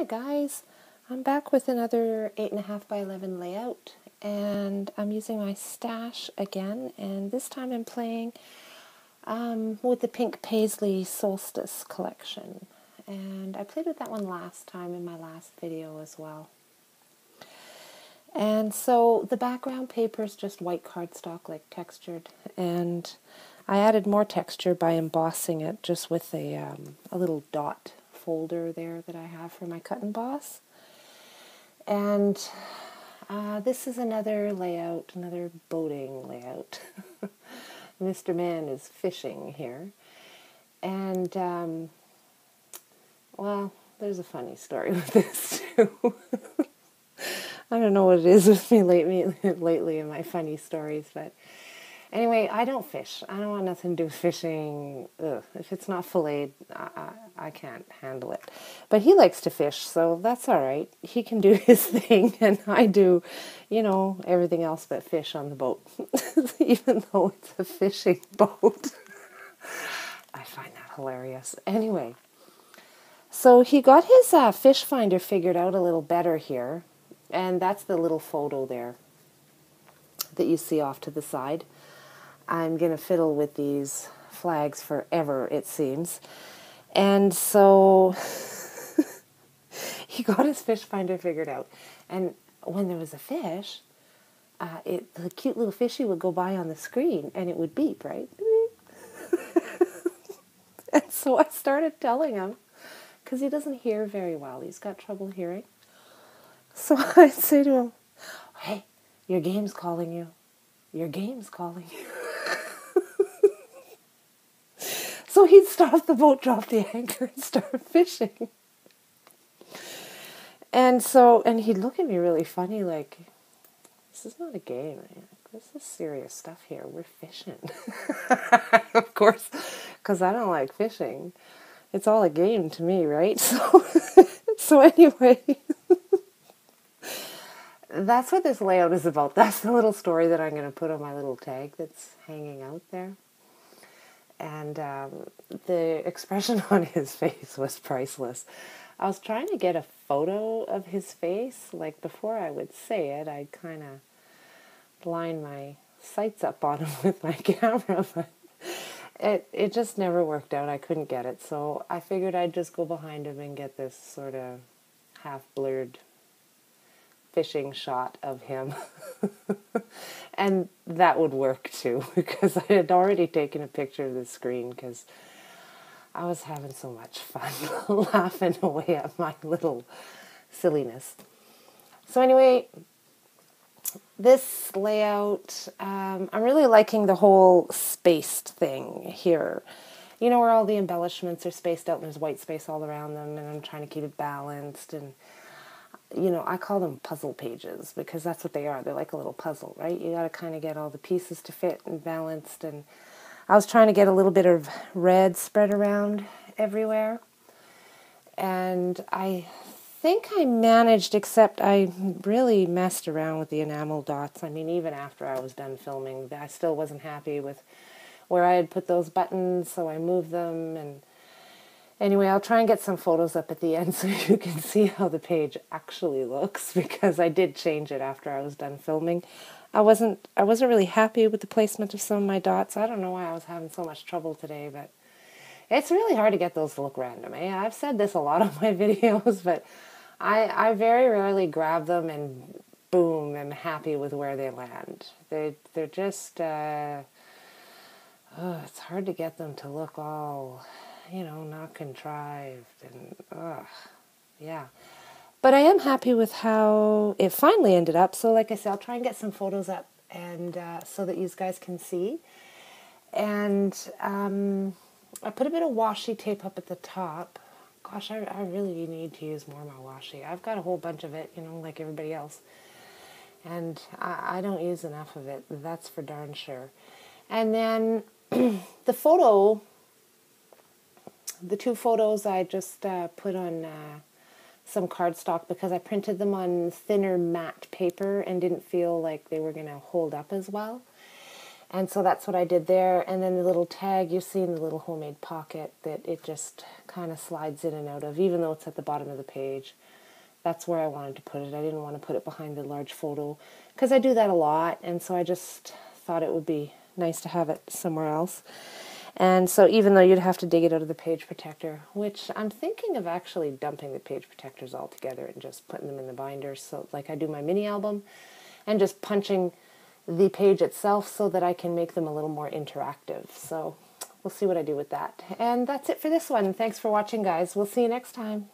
Hi guys, I'm back with another 8.5 by 11 layout, and I'm using my stash again, and this time I'm playing with the Pink Paislee Solstice collection, and I played with that one last time in my last video as well. And so the background paper is just white cardstock, like textured, and I added more texture by embossing it just with a little dot folder there that I have for my cut and emboss. And this is another layout, another boating layout. Mr. Man is fishing here. And, well, there's a funny story with this too. I don't know what it is with me lately in my funny stories, but anyway, I don't fish. I don't want nothing to do with fishing. Ugh. If it's not filleted, I can't handle it. But he likes to fish, so that's all right. He can do his thing, and I do, everything else but fish on the boat, even though it's a fishing boat. I find that hilarious. Anyway, so he got his fish finder figured out a little better here, and that's the little photo there that you see off to the side. I'm going to fiddle with these flags forever, it seems. And so he got his fish finder figured out. And when there was a fish, the cute little fishy would go by on the screen and it would beep, right? And so I started telling him, because he doesn't hear very well. He's got trouble hearing. So I'd say to him, hey, your game's calling you. Your game's calling you. So he'd stop the boat, drop the anchor, and start fishing. And he'd look at me really funny, like, this is not a game, man. This is serious stuff here. We're fishing. Of course, because I don't like fishing. It's all a game to me, right? So anyway, that's what this layout is about. That's the little story that I'm going to put on my little tag that's hanging out there. And the expression on his face was priceless. I was trying to get a photo of his face. Like, before I would say it, I'd kind of line my sights up on him with my camera, but it just never worked out. I couldn't get it. So I figured I'd just go behind him and get this sort of half-blurred fishing shot of him. And that would work too, because I had already taken a picture of the screen because I was having so much fun laughing away at my little silliness. So anyway, this layout, I'm really liking the whole spaced thing here. You know, where all the embellishments are spaced out and there's white space all around them, and I'm trying to keep it balanced. And I call them puzzle pages because that's what they are. They're like a little puzzle, right? You got to kind of get all the pieces to fit and balanced. And I was trying to get a little bit of red spread around everywhere. And I think I managed, except I really messed around with the enamel dots. I mean, even after I was done filming, I still wasn't happy with where I had put those buttons, so I moved them. And anyway, I'll try and get some photos up at the end so you can see how the page actually looks, because I did change it after I was done filming. I wasn't really happy with the placement of some of my dots. I don't know why I was having so much trouble today, but it's really hard to get those to look random. I've said this a lot on my videos, but I very rarely grab them and boom, I'm happy with where they land. They're just, it's hard to get them to look all, not contrived, and yeah. But I am happy with how it finally ended up. So like I said, I'll try and get some photos up and so that you guys can see. And I put a bit of washi tape up at the top. Gosh, I really need to use more of my washi. I've got a whole bunch of it, like everybody else. And I don't use enough of it. That's for darn sure. And then the two photos I just put on some cardstock because I printed them on thinner matte paper and didn't feel like they were going to hold up as well. And so that's what I did there. And then the little tag, you see in the little homemade pocket that it just kind of slides in and out of, even though it's at the bottom of the page. That's where I wanted to put it. I didn't want to put it behind the large photo because I do that a lot. And so I just thought it would be nice to have it somewhere else. And so even though you'd have to dig it out of the page protector, which I'm thinking of actually dumping the page protectors all together and just putting them in the binders, so like I do my mini album, and just punching the page itself so that I can make them a little more interactive. So we'll see what I do with that. And that's it for this one. Thanks for watching, guys. We'll see you next time.